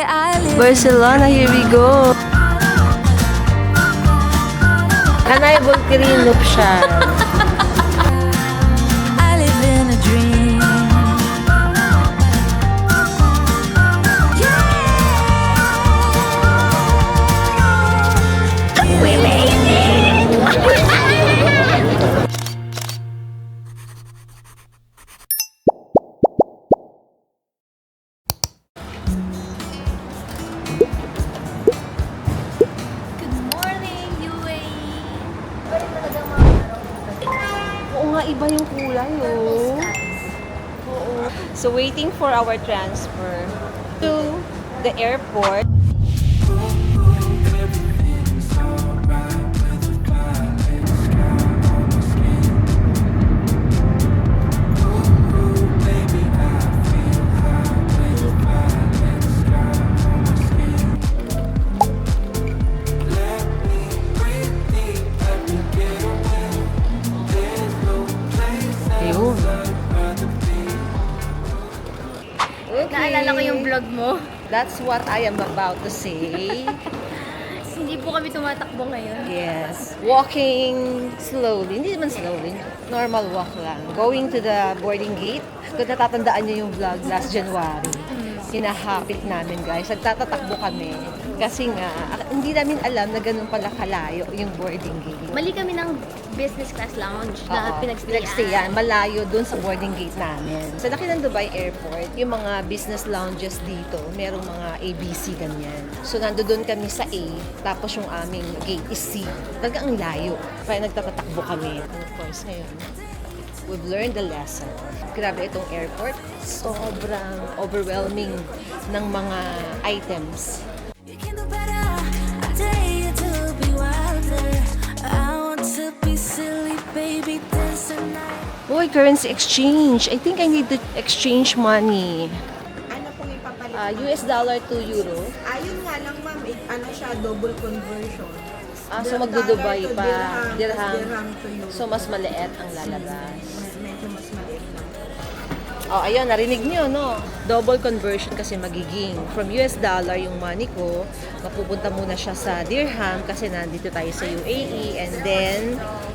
Barcelona, here we go. Hanay Volkirin Nuptial. I live in a dream. We're Good morning, UAE! Pwede talaga mga Oo nga, iba yung kulay, oh. Oo. So, waiting for our transfer to the airport. Ayun. Naalala ko yung vlog mo. That's what I am about to say. Hindi po kami tumatakbo ngayon. Yes. Walking slowly. Hindi naman slowly. Normal walk lang. Going to the boarding gate. Kung natatandaan niyo yung vlog last January. Hinahapit namin, guys. Nagtatatakbo kami. Kasi nga, hindi namin alam na ganun pala kalayo yung boarding gate. Mali kami ng business class lounge na Oo, pinagstayan. pinagstayan. Malayo dun sa boarding gate namin. Sa laki ng Dubai Airport, yung mga business lounges dito, merong mga ABC ganyan. So, nandoon kami sa A, tapos yung aming gate is C. Talaga ang layo. Kaya nagtatatakbo kami. And of course, ngayon, we've learned the lesson. Grabe itong airport. Sobrang overwhelming ng mga items. You can do better. I dare you to be wilder. I want to be silly, baby, dance the night. Boy, currency exchange. I think I need to exchange money. Ano pong ipapalit? US dollar to euro. Ayun nga lang ma'am, ano siya, double conversion. So magdudubai Dollar to pa. dirham Dirham. to euro. So mas maliit ang lalabas. Medyo mas maliit lang. Oh, ayun, narinig niyo, no? Double conversion kasi magiging. From US dollar yung money ko, mapupunta muna siya sa dirham kasi nandito tayo sa UAE and then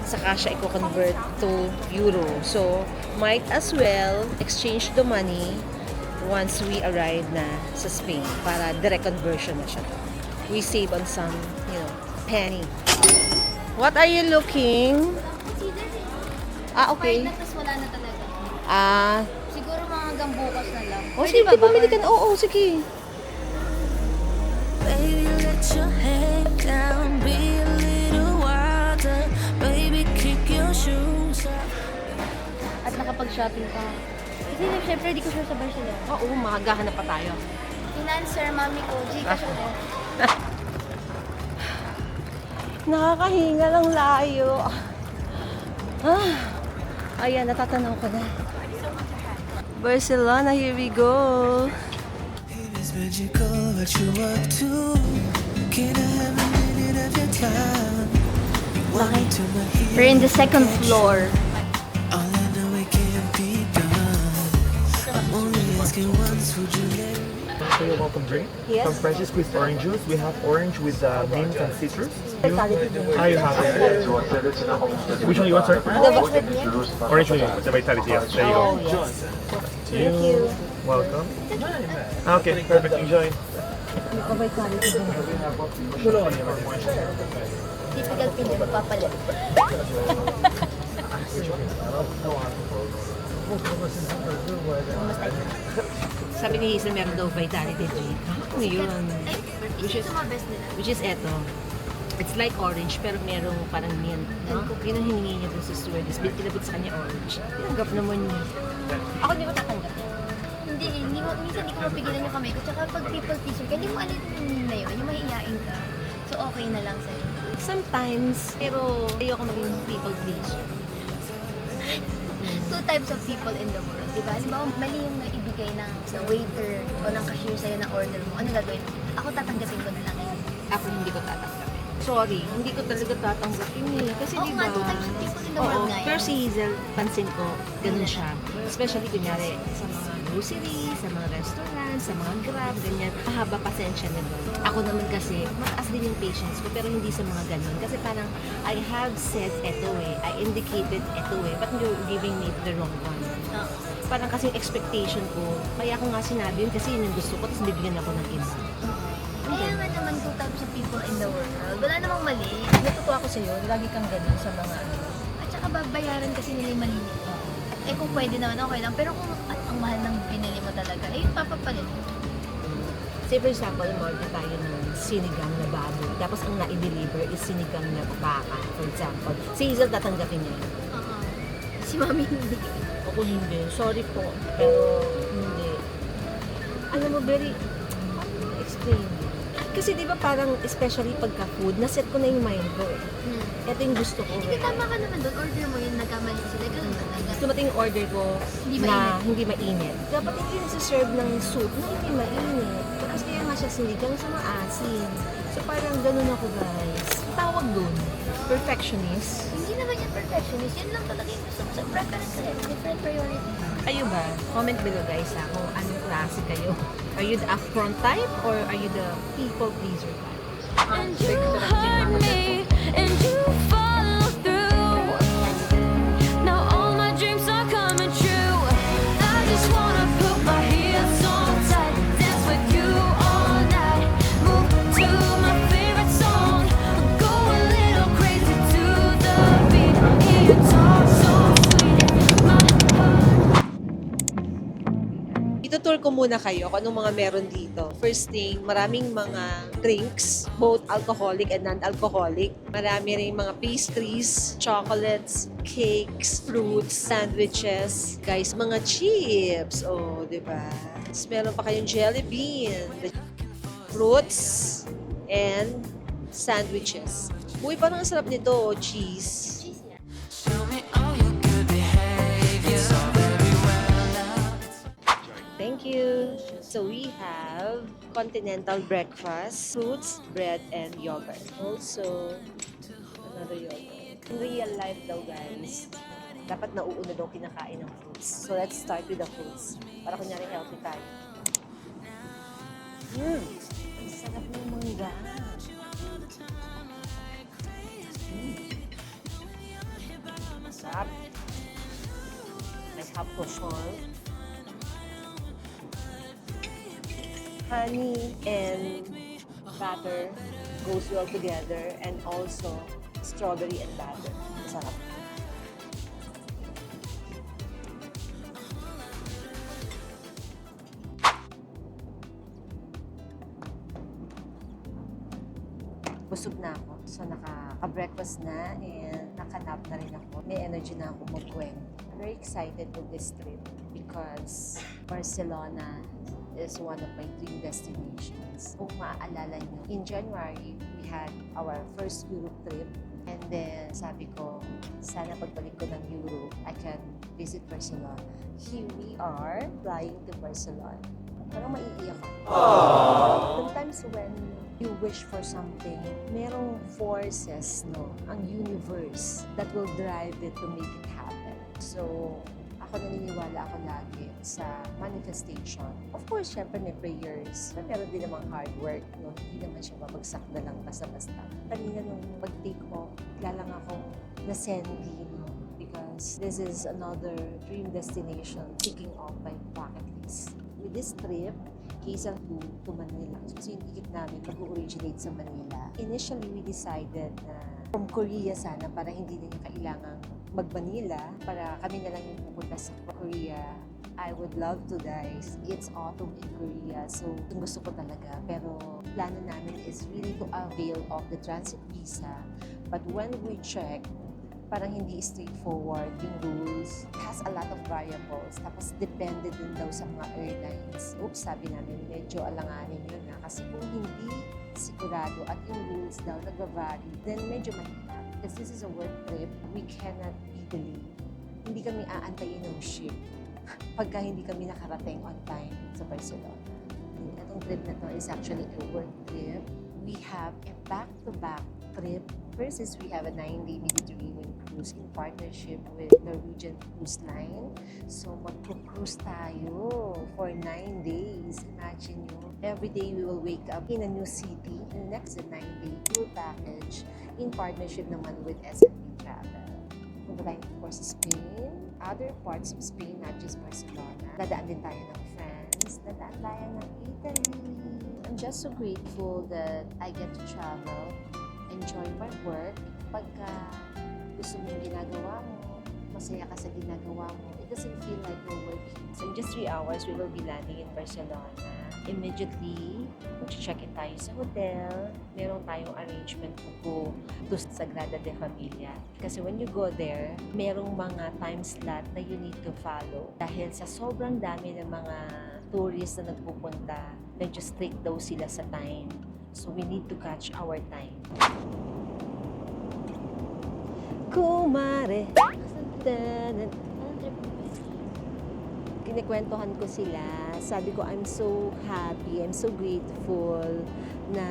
saka siya i-convert to euro. So, might as well exchange the money once we arrive na sa Spain para direct conversion na siya. We save on some, penny. What are you looking? Okay. Fine na, tas wala na talaga. Siguro mga hanggang bukas na lang. Oh, sige, bumili ka na. Oo, sige. Baby, let your head down, be a little wilder. Baby, kick your shoes up. At nakapag-shopping pa. Kasi syempre di ko sure sa Barcelona. Oo, makagahanap pa tayo. Financer, mami ko, Gcash ako. Nakakahinga lang layo. Ayan, natatanaw ko na. Barcelona, here we go. It's magical what you up to. Can I have a minute of your time? Bakit? To my heel, We're in the second floor. all I know it can't be done. I'm only asking once, would you let me? For your welcome drink, Yes. some freshly squeezed orange juice. We have orange with mint and citrus. You have it. Which one you want, sir? Orange one, the vitality. Yes, there you go. Oh, yes. Thank you. Welcome. Okay, perfect. Enjoy. Typical Pinoy, magpapalit. Sabi ni Hazel, meron daw vitality drink. Ano yun? Which is mga best nila. Which is eto. It's like orange, pero merong parang mint. No? Yun ang hiningi niya dun sa stewardess. Pinabit sa kanya orange. Tinanggap naman niya. Ako hindi ko tatanggap. Minsan hindi ko mapigilan yung kamay ko. Tsaka pag people pleaser ka, hindi mo alam yung na yun, yung mahihiyain ka. So okay na lang sa'yo. Sometimes, pero ayoko maging people pleaser. Two types of people in the world, di ba? Halimbawa, mali yung naibigay ng waiter o ng cashier sa'yo na order mo. Ano gagawin? Ako tatanggapin ko na lang yun. Ako hindi ko tatanggapin. Sorry, hindi ko talaga tatanggapin eh. Kasi Oo diba, nga, two types of people in the world nga yun. pero si Hazel, pansin ko, ganun siya. Especially kunyari sa mga grocery, sa mga restaurant, sa mga Grab, ganyan. Pahaba pasensya na doon. Ako naman kasi, mataas din yung patience ko, pero hindi sa mga ganun. Kasi parang, I have said eto eh, I indicated eto eh, but you're giving me the wrong one. Parang kasi expectation ko, kaya ako nga sinabi yun kasi yun yung gusto ko, tapos bibigyan ako ng iba. Kaya nga naman 2,000 people in the world. Wala namang mali. Natutuwa ako sa'yo, lagi kang ganun sa mga ano. At saka babayaran kasi nila yung mali nito. Eh kung pwede naman, okay lang. Pero kung ang mahal ng binili mo talaga, eh papapalit mo. Say for example, umorder tayo ng sinigang na baboy, tapos ang na-deliver is sinigang na baka, for example. Si Hazel tatanggapin niya. Oo. Si mami hindi. Ako hindi. Sorry po, pero hindi. Alam mo, very, paano mo explain? Kasi di ba parang, especially pagka food, naset ko na yung mind ko eh. Ito yung gusto ko. Hindi, tama ka naman doon. Order mo yun, nagkamali sila. Ganun talaga. Dumating yung order ko Hindi na mainit. hindi mainit. Dapat hindi nasa-serve ng soup na hindi mainit. Tapos kaya nga siya sinigang sa maasin. So parang ganun ako guys. Tawag dun, perfectionist. Hindi naman yan perfectionist. Yan lang talaga yung gusto ko sa preference ko. Different priority. Kayo ba? Comment below guys ha kung anong klase kayo. Are you the upfront type or are you the people pleaser type? And you hurt me, and you follow through. Now all my dreams are coming true. I just wanna put my heels on tight, dance with you all night, move to my favorite song, go a little crazy to the beat. Hear you talk so sweet in my heart. Itutour ko muna kayo kung anong mga meron dito. First thing, maraming mga drinks, both alcoholic and non-alcoholic. Marami rin mga pastries, chocolates, cakes, fruits, sandwiches. Guys, mga chips. Oh, di ba? Tapos meron pa kayong jelly bean, fruits, and sandwiches. Uy, parang ang sarap nito, oh, cheese. Show me all your good behavior. It's all very well now. Thank you. So we have continental breakfast, fruits, bread, and yogurt. Also, another yogurt. In real life daw guys, dapat nauuna daw kinakain ng fruits. So let's start with the fruits. Para kunyari healthy tayo. Ang sarap ng mangga. Sarap. I have croissant. Honey and butter goes well together, and also strawberry and butter. Masarap. Busog na ako. So naka-breakfast na and naka-nap na rin ako. May energy na ako mag-kwento. I'm very excited with this trip because Barcelona is one of my dream destinations. Kung maaalala nyo, in January, we had our first Europe trip. And then, sabi ko, sana pagbalik ko ng Europe, I can visit Barcelona. Here we are, flying to Barcelona. Parang maiiyak ako. Sometimes when you wish for something, merong forces, no, ang universe that will drive it to make it happen. So, ako naniniwala ako lagi sa manifestation. Of course, syempre may prayers. Meron din namang hard work, no? Hindi naman siya babagsak na lang basta-basta. Kanina nung pag-take off, bigla lang akong nasendi, no? Because this is another dream destination ticking off my bucket list. With this trip, Quezon to Manila. So yung ticket namin mag-originate sa Manila. Initially, we decided na from Korea sana para hindi na yung kailangang mag-Manila para kami na lang yung pupunta sa Korea. I would love to guys. It's autumn in Korea, so itong gusto ko talaga. Pero plano namin is really to avail of the transit visa. But when we check, parang hindi straightforward yung rules. It has a lot of variables. Tapos depende din daw sa mga airlines. Oops, sabi namin medyo alanganin yun na. Kasi kung hindi sigurado at yung rules daw nagva-vary, then medyo mahirap. Because this is a work trip, we cannot be delayed. Hindi kami aantayin ng ship pagka hindi kami nakarating on time sa Barcelona. Itong trip na to is actually a work trip. we have a back-to-back trip. First is we have a 9-day Mediterranean cruise in partnership with Norwegian Cruise Line. So magpo-cruise tayo for 9 days. Imagine nyo, every day we will wake up in a new city. And next, the 9-day tour package in partnership naman with S&P Travel. Punta tayo, of course, sa Spain. Other parts of Spain, not just Barcelona. Dadaan din tayo ng France. Dadaan tayo ng Italy. I'm just so grateful that I get to travel, enjoy my work. Pagka gusto mo yung ginagawa mo, masaya ka sa ginagawa mo, it doesn't feel like you're working. So in just 3 hours, we will be landing in Barcelona. Immediately, mag-check-in tayo sa hotel. Meron tayong arrangement po to Sagrada de Familia. Kasi when you go there, merong mga time slot na you need to follow. Dahil sa sobrang dami ng mga tourists na nagpupunta, medyo strict daw sila sa time. So we need to catch our time. Kumare. Kinikwentuhan ko sila. Sabi ko, I'm so happy, I'm so grateful na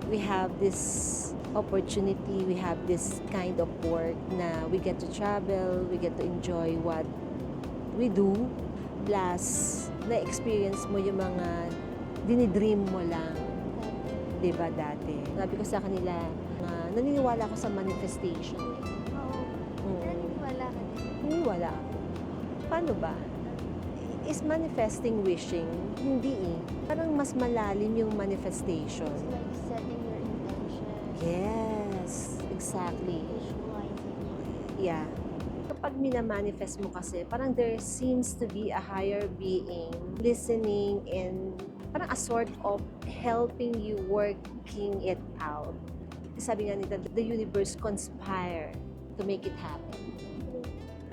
we have this opportunity, we have this kind of work na we get to travel, we get to enjoy what we do. Plus, na-experience mo yung mga dinidream mo lang, di ba dati? Sabi ko sa kanila, naniniwala ako sa manifestation. Naniniwala ka din. Naniniwala ako. Paano ba? Is manifesting wishing? Hindi eh. Parang mas malalim yung manifestation. It's like setting your intention. Yes, exactly. Visualizing. Yeah. Kapag minamanifest mo kasi, parang there seems to be a higher being listening and parang a sort of helping you working it out. Sabi nga nila, the universe conspire to make it happen.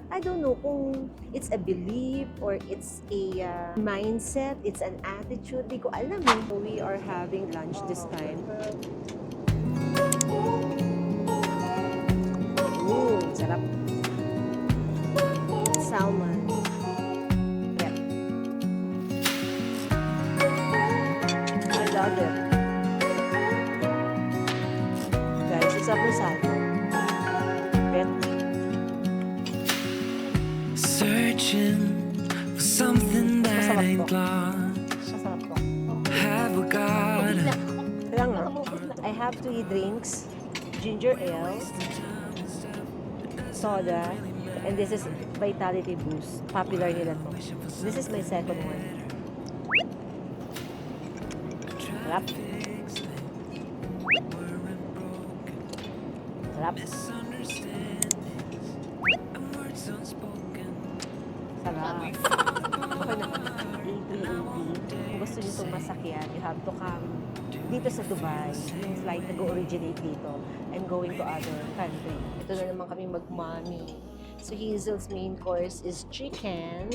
I don't know kung it's a belief or it's a mindset, it's an attitude. Di ko alam eh. We are having lunch this time. Sarap. Salmon. Yep. I love it. Guys, it's up salmon. Bet. Searching for something that Masarap ain't to. lost. Masarap to. Have we got it? Kaya nga, I have 3 drinks. Ginger ale, soda, and this is Vitality Boost. Popular nila to. This is my second one. Sarap. Sarap. Sarap. Okay na. Kung gusto nyo itong masakyan, you have to come dito sa Dubai. Yung flight nag-originate dito and going to other country. Ito na naman kami mag-mommy. So Hazel's main course is chicken.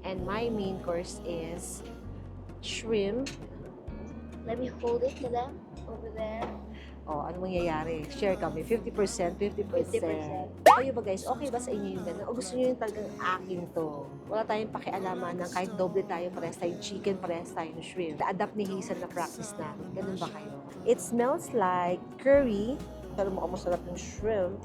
And my main course is shrimp. Let me hold it to them over there. Oh, ano mangyayari? Share kami. 50%, 50%. 50%. Kayo ba guys, okay ba sa inyo yung gano'n? O gusto nyo yung talagang akin to? Wala tayong pakialaman ng kahit doble tayo, parehas tayong chicken, parehas tayong shrimp. Na-adapt ni Hazel na practice namin. Ganun ba kayo? It smells like curry. Pero mukhang masarap yung shrimp.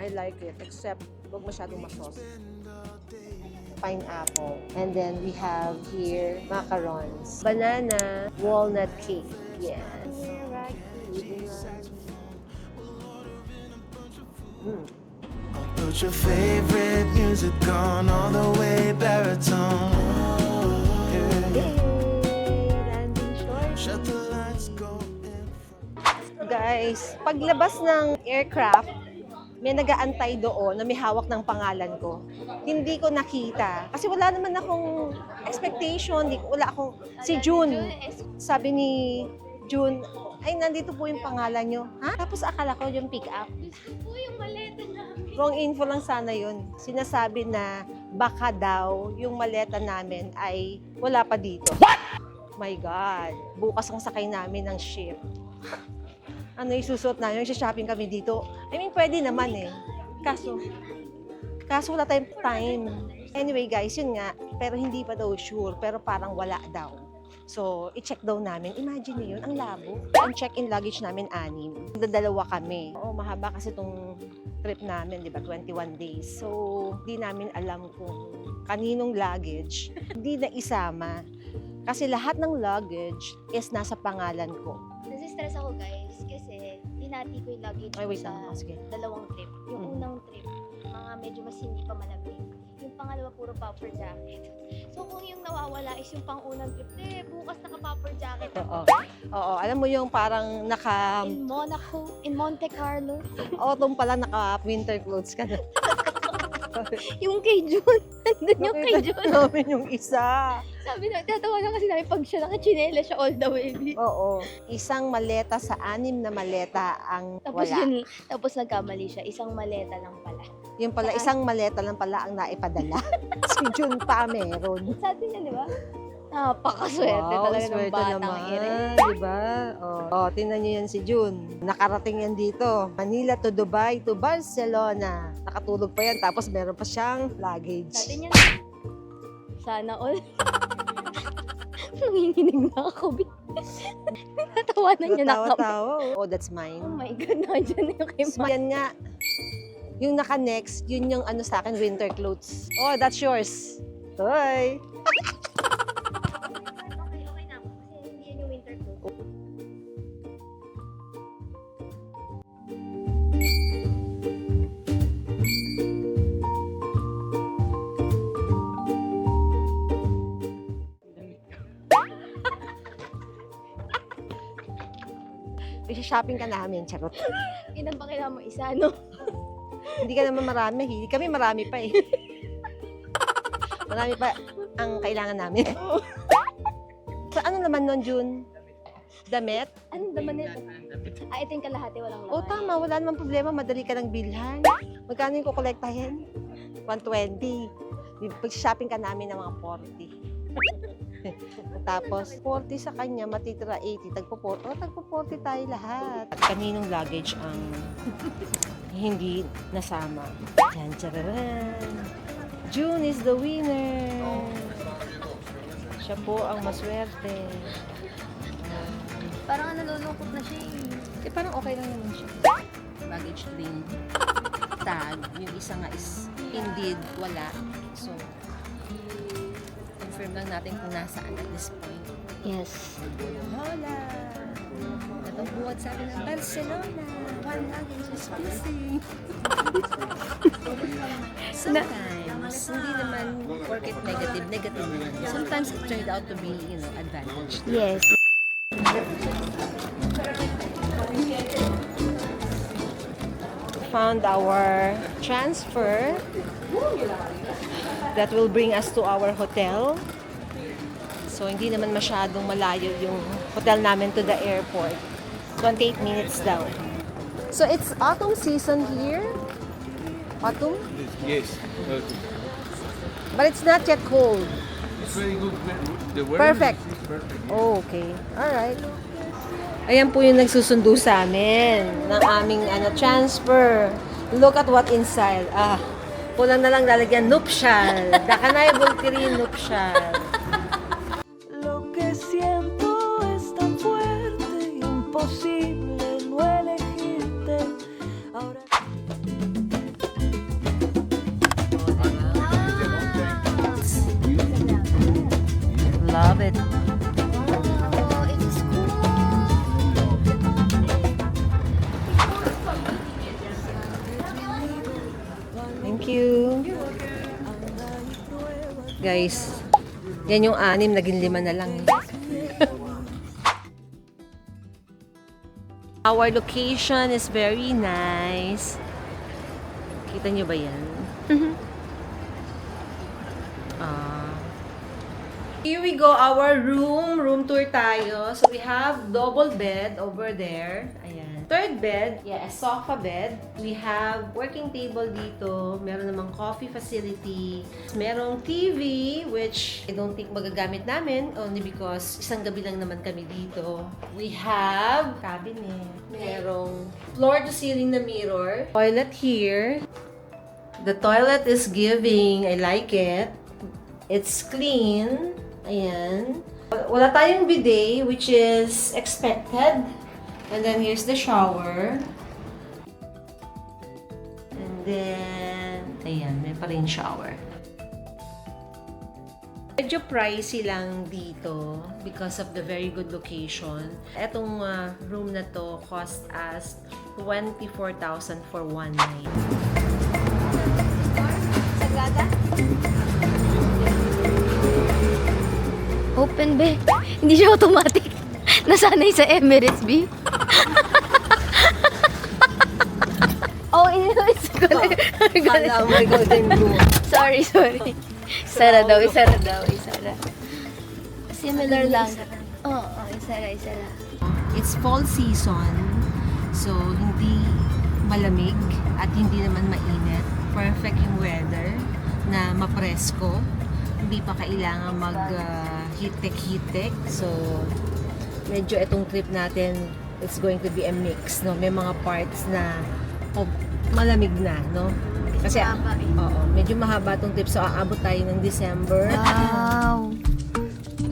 I like it, except huwag masyadong masos. Pineapple. And then we have here macarons. Banana, walnut cake. Yes. Put your favorite music on all the way baritone. Shut the lights, go in. Guys, paglabas ng aircraft, may nag-aantay doon na may hawak ng pangalan ko. Hindi ko nakita. Kasi wala naman akong expectation. Wala akong... Si June. Sabi ni June, ay, nandito po yung pangalan nyo. Ha? Tapos akala ko yung pick up. Po yung maleta namin. Wrong info lang sana yun. Sinasabi na baka daw yung maleta namin ay wala pa dito. What? My God. Bukas ang sakay namin ng ship. Ano isusuot namin? Shopping kami dito. I mean, pwede naman eh. Kaso wala tayong time. Anyway guys, yun nga. Pero hindi pa daw sure. Pero parang wala daw. So, i-check daw namin. Imagine niyo yun, ang labo. Ang check-in luggage namin, 6. Dadalawa kami. Oo, mahaba kasi itong trip namin, di ba? 21 days. So, di namin alam kung kaninong luggage. Hindi na isama. Kasi lahat ng luggage is nasa pangalan ko. Nasi-stress ako guys kasi hinati ko yung luggage Ay, ko wait sa lang. Sige. dalawang trip. Yung Mm. unang trip, mga medyo mas hindi pa malamig. Yung pangalawa, puro puffer jacket. So kung yung nawawala is yung pang-unang trip, bukas naka-puffer jacket ako. Oo. Oo, alam mo yung parang In Monaco, in Monte Carlo. autumn pala naka-winter clothes ka na. Yung kay Jun, nandun yung kay Jun. namin yung isa. Sabi na, tatawa na kasi namin pag siya naka-chinela siya all the way. Oo. Isang maleta sa 6 na maleta ang Tapos wala. yun, tapos nagkamali siya, isang maleta lang pala. Yung pala, Saan? isang maleta lang pala ang naipadala. Si Jun pa meron. Sa atin yan, di ba? Napakaswerte talaga ng swerte batang naman, ire. di ba? Oh, tingnan niyo yan si Jun. Nakarating yan dito. Manila to Dubai to Barcelona. Nakatulog pa yan, tapos meron pa siyang Sa luggage. atin yan. Sana all. Nanginginig na ako. Natawanan niya na kami. Tawa-tawa. Oh, that's Oh mine. my God, nandiyan na yung kay So, yan nga. Yung naka-next, yun yung ano sa akin, winter clothes. Oh, that's yours. Hoy! Okay na ako kasi hindi yan yung winter clothes. Shopping ka namin, charot. Ilan ba kailangan mo isa, no? Hindi ka naman marami. Kami marami pa eh. Marami pa ang kailangan namin. So, ano naman nun, June? Damit? Anong naman nito? Ito yung kalahati, walang laman. O tama, wala namang problema. Madali ka ng bilhan. Magkano yung kukolektahin? 120. Pag-shopping ka namin ng mga 40. Tapos, 40 sa kanya, matitira 80. Tagpo-40 tayo lahat. At kaninong luggage ang hindi nasama? Yan, tararan. June is the winner. Siya po ang maswerte. Parang nalulungkot na siya eh. Parang okay lang naman siya. Baggage claim. Tag. Yung isa nga is indeed wala. So, confirm lang natin kung nasaan at this point. Yes. Hola! Itong buwad sa akin ng Barcelona. One luggage is missing. Sometimes, hindi naman porket negative naman. Sometimes it turned out to be, advantage. Yes. Found our transfer that will bring us to our hotel. So, hindi naman masyadong malayo yung hotel namin to the airport. 28 minutes daw. So, it's autumn season here. Autumn? Yes. But it's not yet cold. It's very good. The weather Perfect. is perfect. Oh, okay. Alright. Ayan po yung nagsusundo sa amin ng aming transfer. Look at what inside. Kulang na lang lalagyan nuptial. Dakanay Bulkiri nuptial. Lo que siento es tan fuerte, imposible no elegirte. Ahora Love it. Oh, it is cool. Thank you. Guys, yan yung 6, naging 5 na lang. Our location is very nice. Kita nyo ba yan? Here we go, our room tour tayo. So we have double bed over there. Ayan. Third bed, a sofa bed. We have working table dito. Meron namang coffee facility. Merong TV, which I don't think magagamit namin only because isang gabi lang naman kami dito. We have cabinet. Merong floor to ceiling na mirror. Toilet here. The toilet is giving. I like it. It's clean. Ayan. Wala tayong bidet, which is expected. And then here's the shower. And then, ayan, may pa rin shower. Medyo pricey lang dito because of the very good location. Etong room na to cost us 24,000 for one night. Sagrada? Open, be. Hindi siya automatic. Nasanay sa Emirates, be. Oh, it's gonna... Kala mo may golden blue. Sorry. Isara daw. Similar lang. Oo, isara. It's fall season, so hindi malamig at hindi naman mainit. Perfect yung weather na mapresko. Hindi pa kailangan mag-hitik-hitik. So, medyo itong trip natin, it's going to be a mix, no? May mga parts na malamig na, no? Kasi, oo, medyo mahaba itong trip. So, aabot tayo ng December. Wow!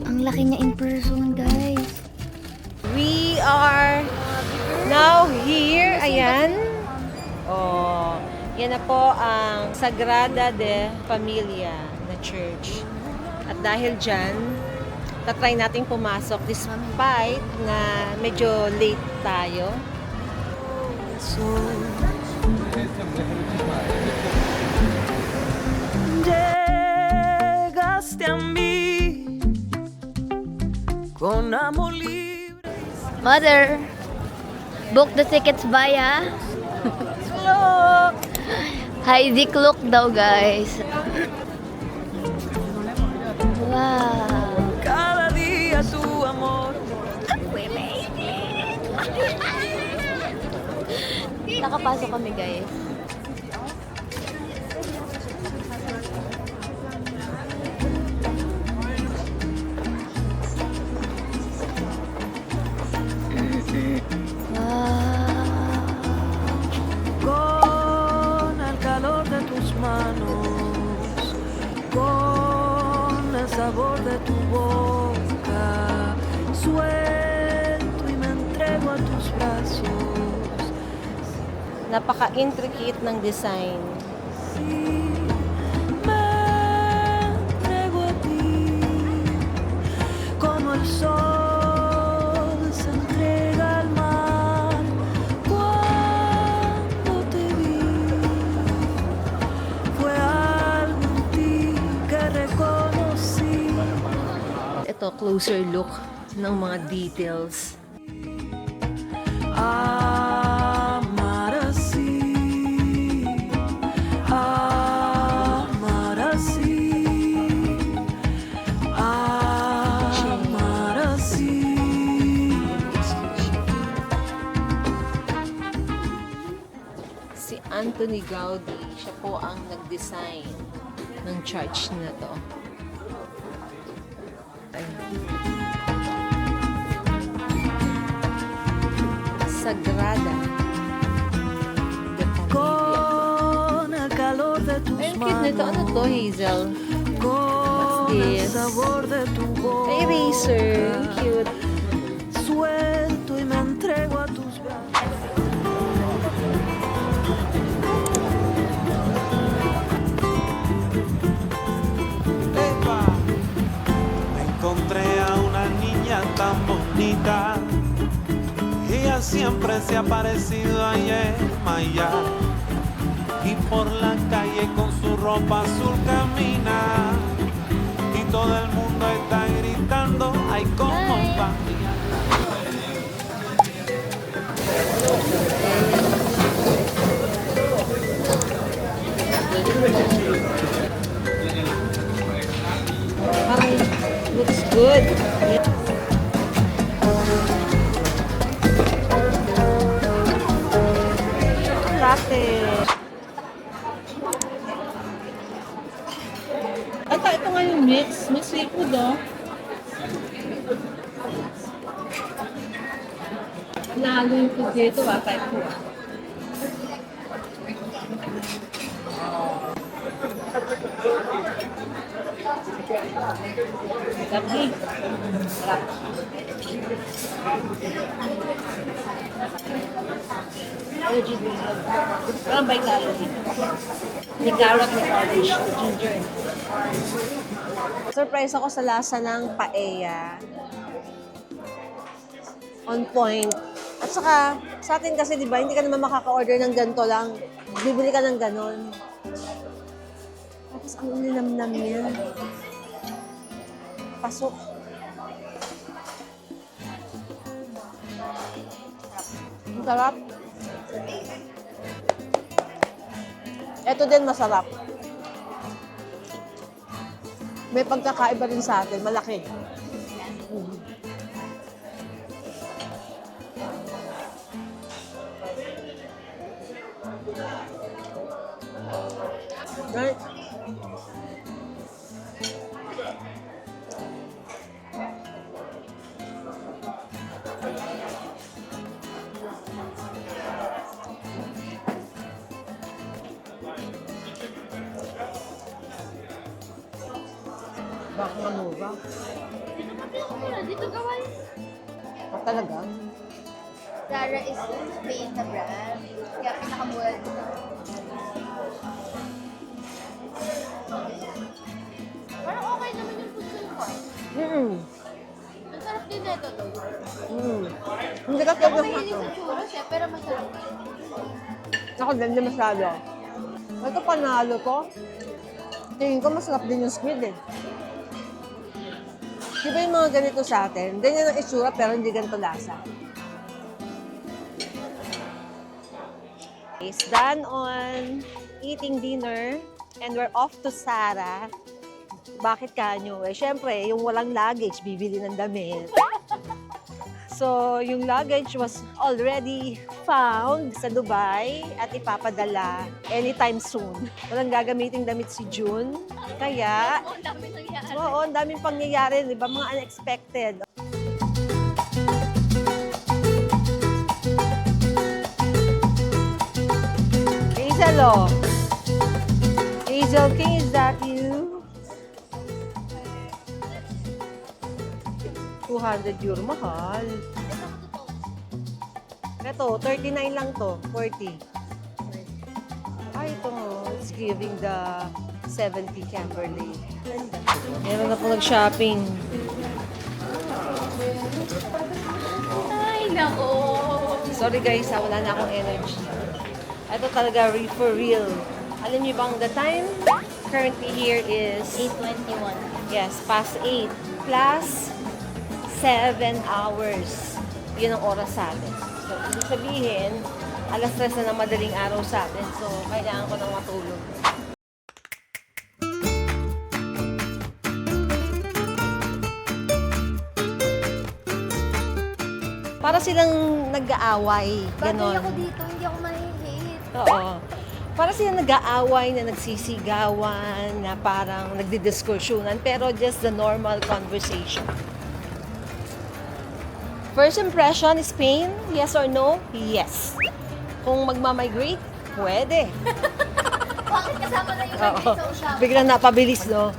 Ang laki niya in person, guys. We are now here. Ayan. Oh, yan na po ang Sagrada de Familia na church. At dahil dyan, tatry nating pumasok despite na medyo late tayo. Llegaste a mí con amor libre. Mother, book the tickets via Heidi Kluk daw, guys. Wow. Cada día tu amor. Nakapasok kami, guys. Con el calor de tus manos, con el sabor de tu boca, suelto y me entrego a tus brazos. Napaka-intricate ng design. Sí, me entrego a ti, como el sol se entrega al mar. Cuando te vi, fue algo en ti que reconocí. Ito, closer look ng mga details. Amar así, amar así, amar así. Si Anthony Gaudi, siya po ang nag-design ng church na to. Sagrada de Familia. Con el calor de tus Ay, ang cute nito. Ano to, Hazel? con el this? sabor de tu boca. Ay, eraser. Cute. Suelto y me entrego a tus brazos. Encontré a una niña tan bonita. Ella siempre se ha parecido a Yemaya. Y por la calle con su ropa azul camina. Y todo el mundo está gritando, ay, cómo va. Looks good. Latte. Ito nga yung mix. May seafood, oh. Lalo yung food dito, type ko. Lovely. Sarap. Allergy drizzle. Parang by calorie. May carrot, may cabbage, may ginger. Surprise ako sa lasa ng paella. On point. At saka, sa atin kasi, di ba, hindi ka naman makaka-order ng ganito lang. Bibili ka ng ganon. Tapos, ang nilamnam niya. Pasok. Ang sarap. Ito din masarap. May pagkakaiba rin sa atin. Malaki. Right. Baka ano ba? Dito gawin. Talaga? Zara is Spain na brand. Kaya pinakamura dito. Parang okay naman yung food ko. Ang sarap din nito to. Hindi ka Ako kaya mahilig sa churros pero masarap din. Ako din, hindi masyado. Ito panalo ko. Tingin ko masarap din yung squid eh. Di ba yung mga ganito sa atin? Ganyan ang itsura pero hindi ganito lasa. It's done on eating dinner and we're off to Zara. Bakit kanyo? Eh, syempre, yung walang luggage, bibili ng damit. So, yung luggage was already found sa Dubai at ipapadala anytime soon. Walang gagamiting damit si June. Kaya, Ang dami nangyari. oo, ang daming pangyayari, di ba? Mga unexpected. Hazel, oh. Hazel King, is that you? 200 euro, mahal. Ito, 39 lang to, 40. Ay, ito, it's giving the 70 Camberley. Meron na po nag-shopping. Ay, nako. Sorry guys, wala na akong energy. Ito talaga for real. Alam niyo bang the time currently here is 8:21. yes, past 8 plus 7 hours. Yun ang oras sa atin. So, ibig sabihin, alas 3 na ng madaling araw sa atin. So, kailangan ko nang matulog. Para silang nag-aaway. Bagay Ganon. ako dito, hindi ako mahihit. Oo. Para silang nag-aaway na nagsisigawan, na parang nagdidiskusyonan, pero just the normal conversation. First impression, Spain? Yes or no? Yes. Kung magmamigrate, pwede. Bakit kasama na yung Oo. sa usapan? Biglang napabilis, no?